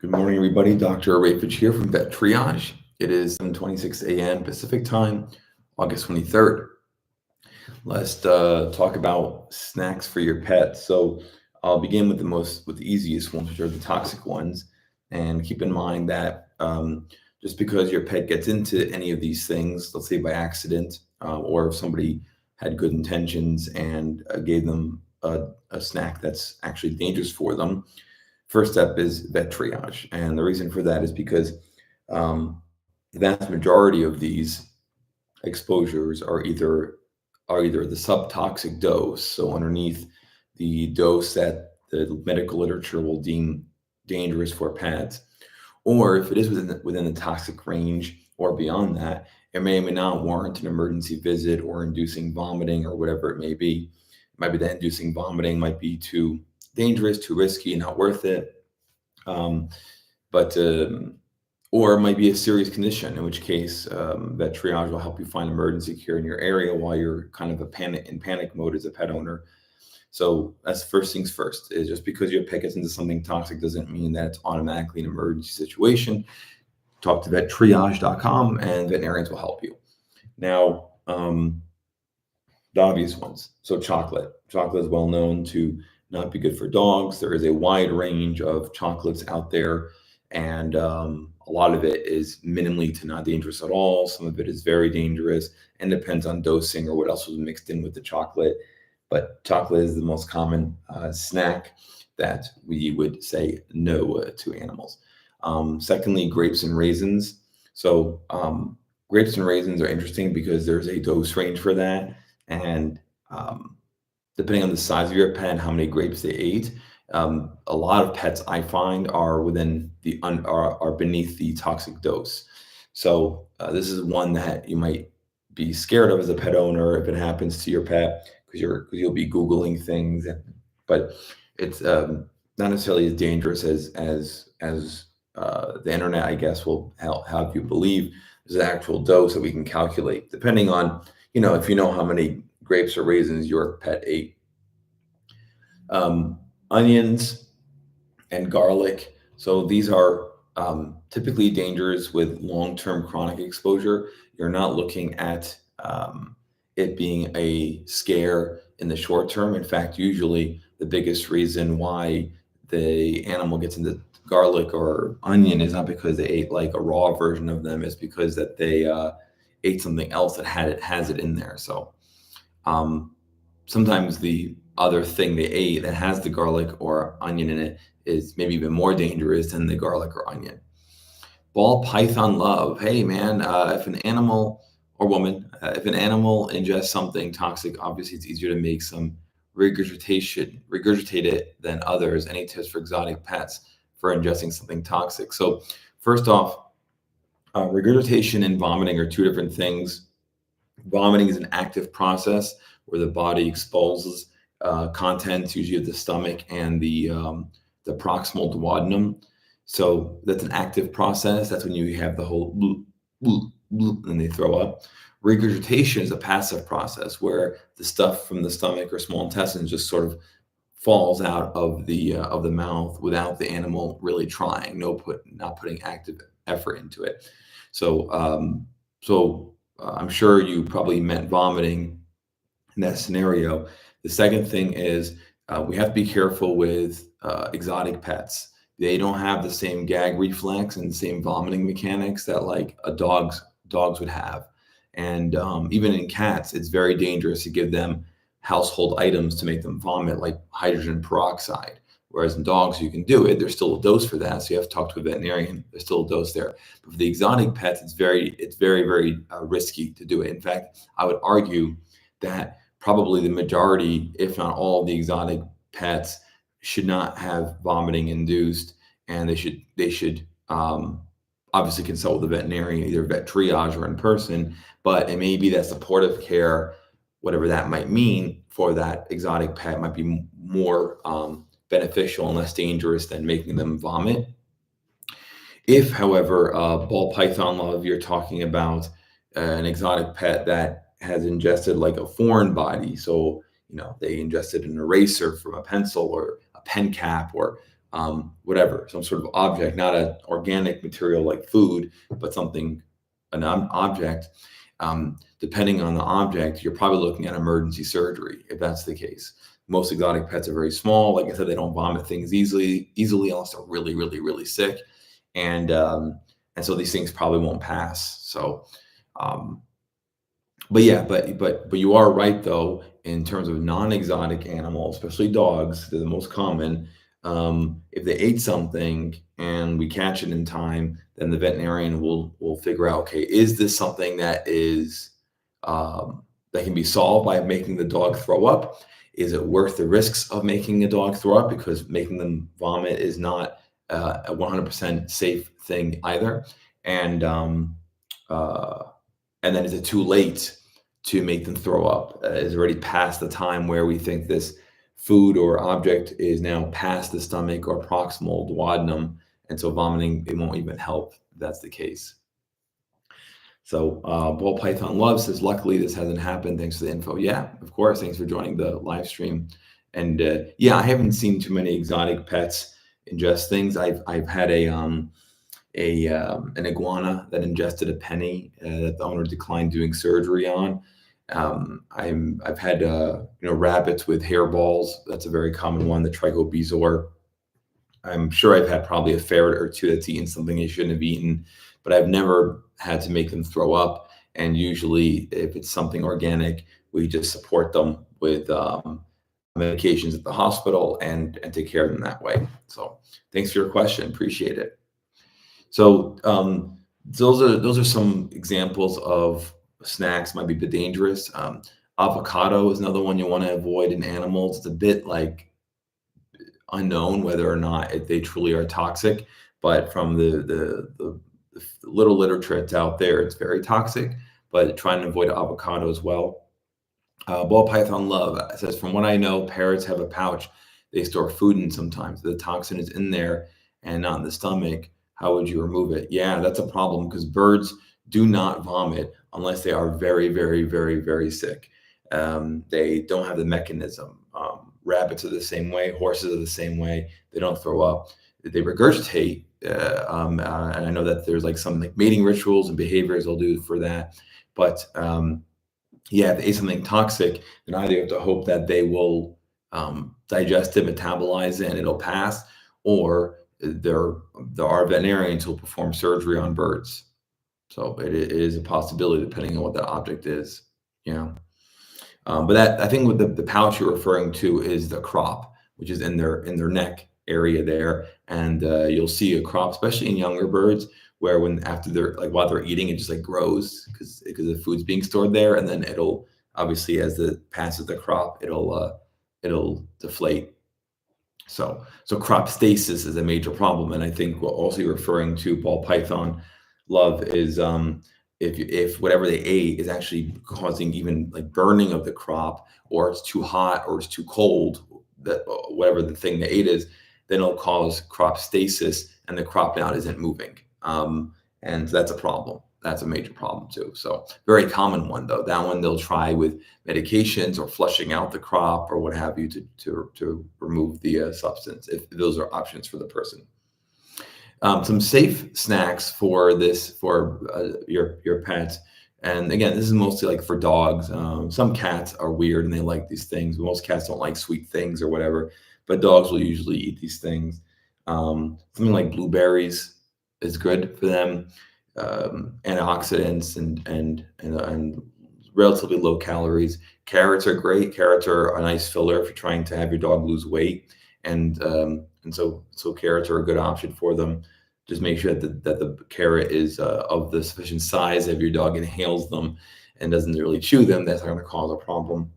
Good morning, everybody. Dr. Rafich here from Vet Triage. It is 7:26 a.m. Pacific Time, August 23rd. Let's talk about snacks for your pet. So I'll begin with the easiest ones, which are the toxic ones. And keep in mind that just because your pet gets into any of these things, let's say by accident, or if somebody had good intentions and gave them a snack that's actually dangerous for them, first step is vet triage. And the reason for that is because the vast majority of these exposures are either the subtoxic dose, so underneath the dose that the medical literature will deem dangerous for pets, or if it is within the toxic range or beyond that, it may or may not warrant an emergency visit or inducing vomiting or whatever it may be. It might be that inducing vomiting might be too dangerous, too risky, not worth it. Um, but Or it might be a serious condition, in which case vet triage will help you find emergency care in your area while you're kind of in panic mode as a pet owner. So that's first things first. Is just because your pet gets into something toxic doesn't mean that it's automatically an emergency situation. Talk to vettriage.com and veterinarians will help you. Now, the obvious ones. So chocolate. Chocolate is well known to not be good for dogs. There is a wide range of chocolates out there, and a lot of it is minimally to not dangerous at all. Some of it is very dangerous and depends on dosing or what else was mixed in with the chocolate. But chocolate is the most common snack that we would say no to animals. Secondly, grapes and raisins. So grapes and raisins are interesting because there's a dose range for that. And depending on the size of your pet, how many grapes they ate, a lot of pets I find are are beneath the toxic dose. So this is one that you might be scared of as a pet owner if it happens to your pet, because you'll be googling things, but it's not necessarily as dangerous as the internet, I guess, will have you believe. There's an actual dose that we can calculate depending on if you know how many grapes or raisins your pet ate. Onions and garlic. So these are typically dangerous with long-term chronic exposure. You're not looking at it being a scare in the short term. In fact, usually the biggest reason why the animal gets into garlic or onion is not because they ate like a raw version of them, it's because that they ate something else that has it in there. So sometimes the other thing they ate that has the garlic or onion in it is maybe even more dangerous than the garlic or onion. Ball python love. Hey man, if an animal or woman, if an animal ingests something toxic, obviously it's easier to make some regurgitate it than others. Any tips for exotic pets for ingesting something toxic? So first off, regurgitation and vomiting are two different things. Vomiting is an active process where the body expels contents, usually of the stomach and the proximal duodenum. So that's an active process. That's when you have the whole bloop, bloop, bloop, and they throw up. Regurgitation is a passive process where the stuff from the stomach or small intestines just sort of falls out of the mouth without the animal really trying, not putting active effort into it. So I'm sure you probably meant vomiting in that scenario. The second thing is we have to be careful with exotic pets. They don't have the same gag reflex and the same vomiting mechanics that like dogs would have. And even in cats, it's very dangerous to give them household items to make them vomit, like hydrogen peroxide. Whereas in dogs, you can do it. There's still a dose for that, so you have to talk to a veterinarian. There's still a dose there. But for the exotic pets, it's very, very risky to do it. In fact, I would argue that probably the majority, if not all, of the exotic pets should not have vomiting induced, and they should obviously consult with a veterinarian, either vet triage or in person. But it may be that supportive care, whatever that might mean for that exotic pet, might be more beneficial and less dangerous than making them vomit. If, however, ball python love, you're talking about an exotic pet that has ingested like a foreign body, so they ingested an eraser from a pencil or a pen cap or whatever, some sort of object, not an organic material like food, but something, an object. Depending on the object, you're probably looking at emergency surgery if that's the case. Most exotic pets are very small. Like I said, they don't vomit things easily unless they're really, really, really sick, and so these things probably won't pass. So, um, but yeah, but you are right though in terms of non-exotic animals, especially dogs. They're the most common. If they ate something and we catch it in time, then the veterinarian will figure out, okay, is this something that is that can be solved by making the dog throw up? Is it worth the risks of making a dog throw up, because making them vomit is not a 100% safe thing either? And uh, and then is it too late to make them throw up? Is already past the time where we think this food or object is now past the stomach or proximal duodenum, and so vomiting, it won't even help if that's the case. So Ball Python Love says, luckily this hasn't happened. Thanks for the info. Yeah, of course. Thanks for joining the live stream. And yeah, I haven't seen too many exotic pets ingest things. I've had an iguana that ingested a penny that the owner declined doing surgery on. I've had rabbits with hairballs. That's a very common one. The Trichobezoar. I'm sure I've had probably a ferret or two that's eaten something they shouldn't have eaten, but I've never had to make them throw up. And usually, if it's something organic, we just support them with medications at the hospital and take care of them that way. So thanks for your question. Appreciate it. So those are some examples of snacks might be a bit dangerous. Avocado is another one you want to avoid in animals. It's a bit like unknown whether or not they truly are toxic, but from the little literature that's out there, it's very toxic. But trying to avoid avocado as well. Ball Python Love says, from what I know, parrots have a pouch they store food in sometimes. The toxin is in there and not in the stomach. How would you remove it? Yeah, that's a problem because birds do not vomit unless they are very, very, very, very sick. They don't have the mechanism. Rabbits are the same way. Horses are the same way. They don't throw up. They regurgitate. And I know that there's like some like mating rituals and behaviors they'll do for that. But yeah, if they ate something toxic, then either you have to hope that they will digest it, metabolize it, and it'll pass, or there are veterinarians who will perform surgery on birds. So it is a possibility depending on what that object is. Yeah. But that, I think, with the pouch you're referring to is the crop, which is in their neck area there, and you'll see a crop, especially in younger birds, where when after they're like while they're eating, it just like grows because the food's being stored there, and then it'll obviously as it passes the crop, it'll deflate. So crop stasis is a major problem, and I think what also you're referring to, Ball Python Love, is if whatever they ate is actually causing even like burning of the crop, or it's too hot or it's too cold, that whatever the thing they ate is, then it'll cause crop stasis and the crop now isn't moving. And that's a problem. That's a major problem too. So very common one though. That one they'll try with medications or flushing out the crop or what have you to remove the substance, if those are options for the person. Some safe snacks for your pet. And again, this is mostly like for dogs. Some cats are weird and they like these things. Most cats don't like sweet things or whatever, but dogs will usually eat these things. Something like blueberries is good for them. Antioxidants and relatively low calories. Carrots are great. Carrots are a nice filler if you're trying to have your dog lose weight, and so carrots are a good option for them. Just make sure that the carrot is of the sufficient size if your dog inhales them and doesn't really chew them. That's not going to cause a problem.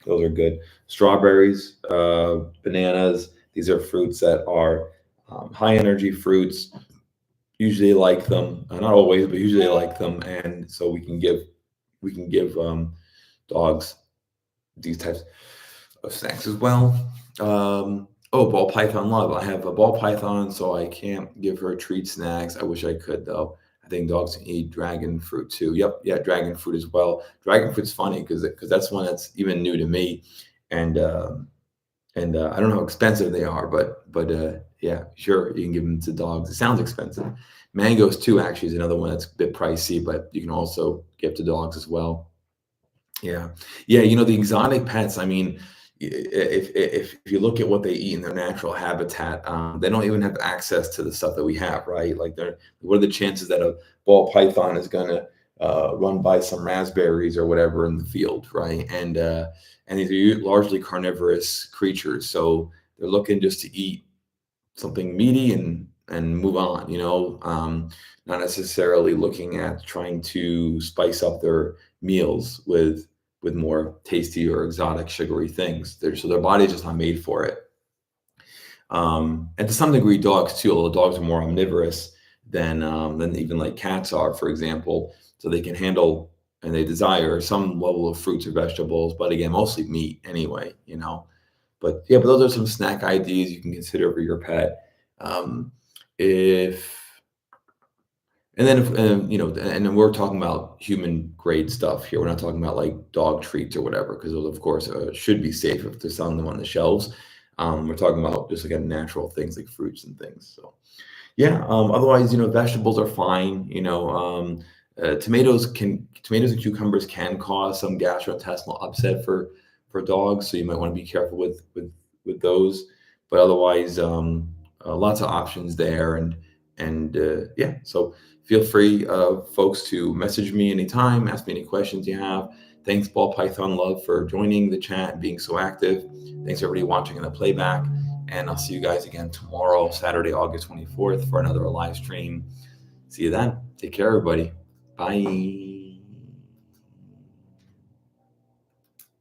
Those are good. Strawberries, bananas. These are fruits that are high energy fruits. Usually like them, not always, but usually like them, and so we can give dogs these types of snacks as well. Ball python love. I have a ball python, so I can't give her treat snacks. I wish I could though. I think dogs can eat dragon fruit too. Yep, yeah, dragon fruit as well. Dragon fruit's funny because that's one that's even new to me, and I don't know how expensive they are, but Yeah, sure. You can give them to dogs. It sounds expensive. Mangoes too, actually, is another one that's a bit pricey, but you can also give to dogs as well. Yeah. Yeah, the exotic pets, I mean, if you look at what they eat in their natural habitat, they don't even have access to the stuff that we have, right? Like, what are the chances that a ball python is gonna run by some raspberries or whatever in the field, right? And these are largely carnivorous creatures, so they're looking just to eat something meaty and move on, not necessarily looking at trying to spice up their meals with more tasty or exotic sugary things. So their body's just not made for it. And to some degree, dogs too, although dogs are more omnivorous than even like cats are, for example. So they can handle and they desire some level of fruits or vegetables, but again, mostly meat anyway. But yeah, but those are some snack ideas you can consider for your pet. Um, if and then if and then we're talking about human grade stuff here. We're not talking about like dog treats or whatever, because those, of course, should be safe if they're selling them on the shelves. We're talking about just again natural things like fruits and things. So yeah. Otherwise, vegetables are fine. Tomatoes and cucumbers can cause some gastrointestinal upset for dogs, so you might want to be careful with those. But otherwise, lots of options there, and yeah. So feel free, folks, to message me anytime, ask me any questions you have. Thanks, Ball Python Love, for joining the chat and being so active. Thanks everybody watching in the playback. And I'll see you guys again tomorrow, Saturday, August 24th, for another live stream. See you then. Take care, everybody. Bye.